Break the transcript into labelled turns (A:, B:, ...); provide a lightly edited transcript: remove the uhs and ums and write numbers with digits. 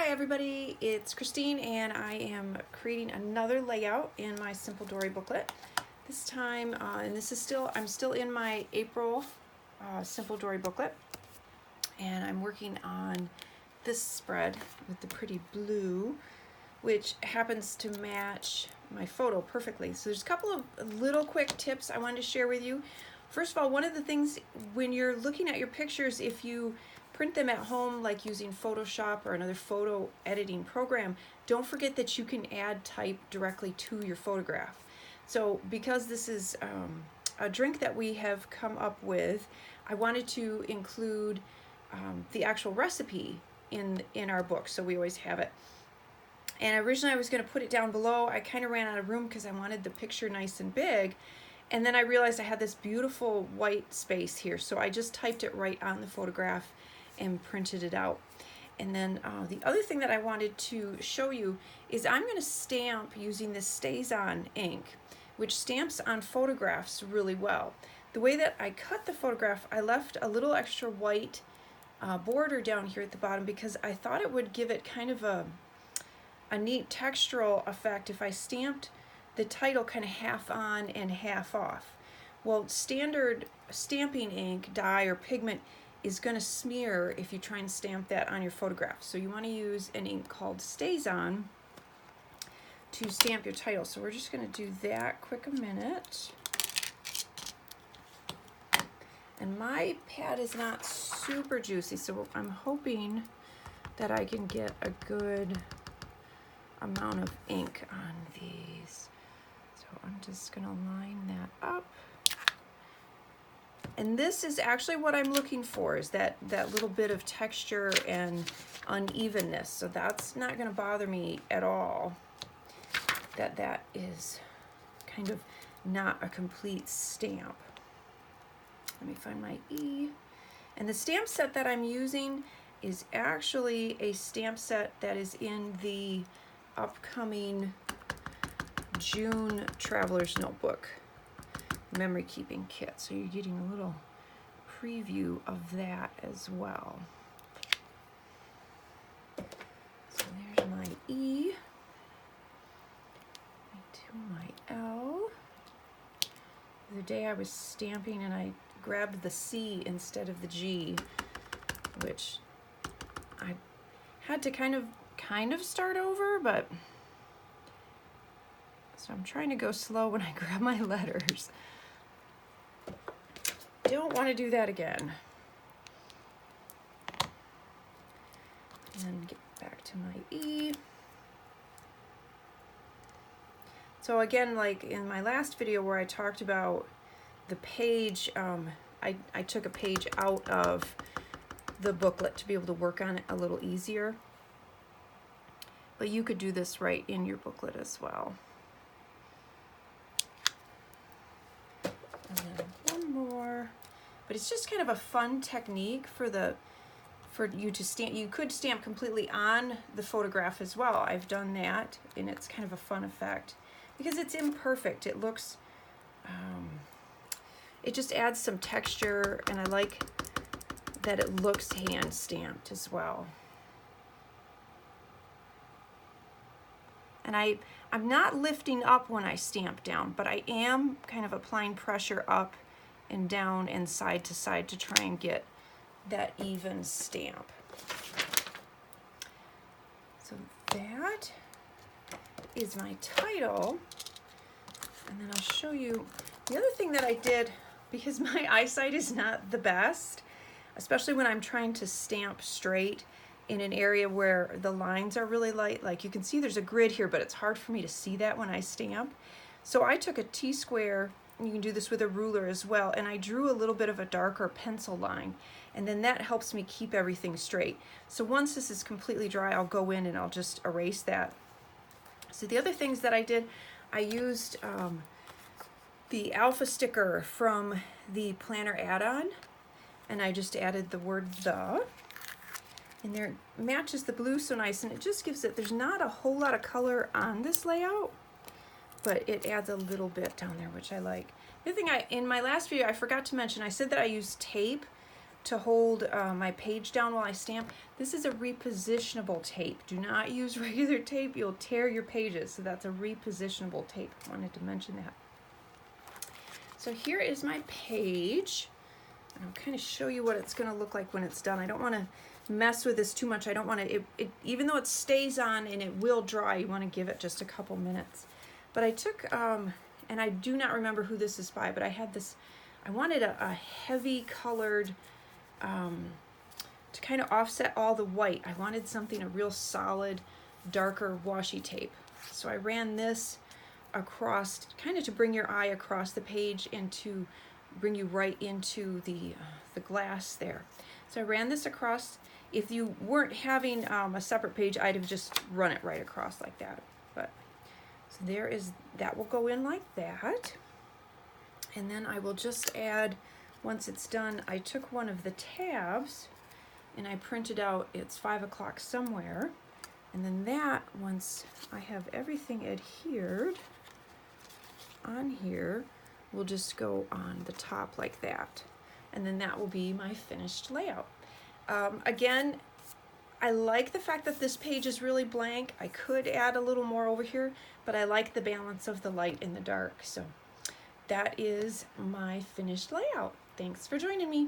A: Hi everybody, it's Christine and I am creating another layout in my Simple Dory booklet. This time, and this is I'm still in my April Simple Dory booklet, and I'm working on this spread with the pretty blue, which happens to match my photo perfectly. So there's a couple of little quick tips I wanted to share with you. First of all, one of the things when you're looking at your pictures, if you print them at home, like using Photoshop or another photo editing program, don't forget that you can add type directly to your photograph. So because this is a drink that we have come up with, I wanted to include the actual recipe in our book, so we always have it. And originally I was going to put it down below. I kind of ran out of room because I wanted the picture nice and big. And then I realized I had this beautiful white space here, so I just typed it right on the photograph and printed it out. And then the other thing that I wanted to show you is I'm going to stamp using this StazOn ink, which stamps on photographs really well. The way that I cut the photograph, I left a little extra white border down here at the bottom because I thought it would give it kind of a neat textural effect if I stamped the title kind of half on and half off. Well, standard stamping ink, dye, or pigment is going to smear if you try and stamp that on your photograph. So you want to use an ink called StazOn to stamp your title. So we're just going to do that quick a minute. And my pad is not super juicy, so I'm hoping that I can get a good amount of ink on these. So I'm just going to line that up. And this is actually what I'm looking for, is that little bit of texture and unevenness. So that's not going to bother me at all, that is kind of not a complete stamp. Let me find my E. And the stamp set that I'm using is actually a stamp set that is in the upcoming June Traveler's Notebook memory keeping kit, so you're getting a little preview of that as well. So there's my E, my L. The other day I was stamping and I grabbed the C instead of the G, which I had to kind of start over, but so I'm trying to go slow when I grab my letters. Don't want to do that again. And get back to my E. So again, like in my last video where I talked about the page, I took a page out of the booklet to be able to work on it a little easier. But you could do this right in your booklet as well. And then one more, but it's just kind of a fun technique for you to stamp. You could stamp completely on the photograph as well. I've done that, and it's kind of a fun effect because it's imperfect. It looks, it just adds some texture, and I like that it looks hand stamped as well. And I'm not lifting up when I stamp down, but I am kind of applying pressure up and down and side to side to try and get that even stamp. So that is my title. And then I'll show you the other thing that I did, because my eyesight is not the best, especially when I'm trying to stamp straight in an area where the lines are really light. Like you can see there's a grid here, but it's hard for me to see that when I stamp. So I took a T-square, and you can do this with a ruler as well, and I drew a little bit of a darker pencil line, and then that helps me keep everything straight. So once this is completely dry, I'll go in and I'll just erase that. So the other things that I did, I used the alpha sticker from the planner add-on, and I just added the word "the." And there, it matches the blue so nice, and it just gives it, there's not a whole lot of color on this layout, but it adds a little bit down there, which I like. The other thing in my last video, I forgot to mention, I said that I used tape to hold my page down while I stamp. This is a repositionable tape. Do not use regular tape. You'll tear your pages. So that's a repositionable tape. I wanted to mention that. So here is my page. And I'll kind of show you what it's going to look like when it's done. I don't want to mess with this too much. I don't want to, even though it stays on and it will dry, you want to give it just a couple minutes. But I took, and I do not remember who this is by, but I had this, I wanted a heavy colored, to kind of offset all the white. I wanted something, a real solid, darker washi tape. So I ran this across, kind of to bring your eye across the page and to bring you right into the glass there. So I ran this across. If you weren't having a separate page, I'd have just run it right across like that. But so there is, that will go in like that. And then I will just add, once it's done, I took one of the tabs and I printed out, it's 5 o'clock somewhere. And then that, once I have everything adhered on here, will just go on the top like that. And then that will be my finished layout. Again, I like the fact that this page is really blank. I could add a little more over here, but I like the balance of the light and the dark. So that is my finished layout. Thanks for joining me.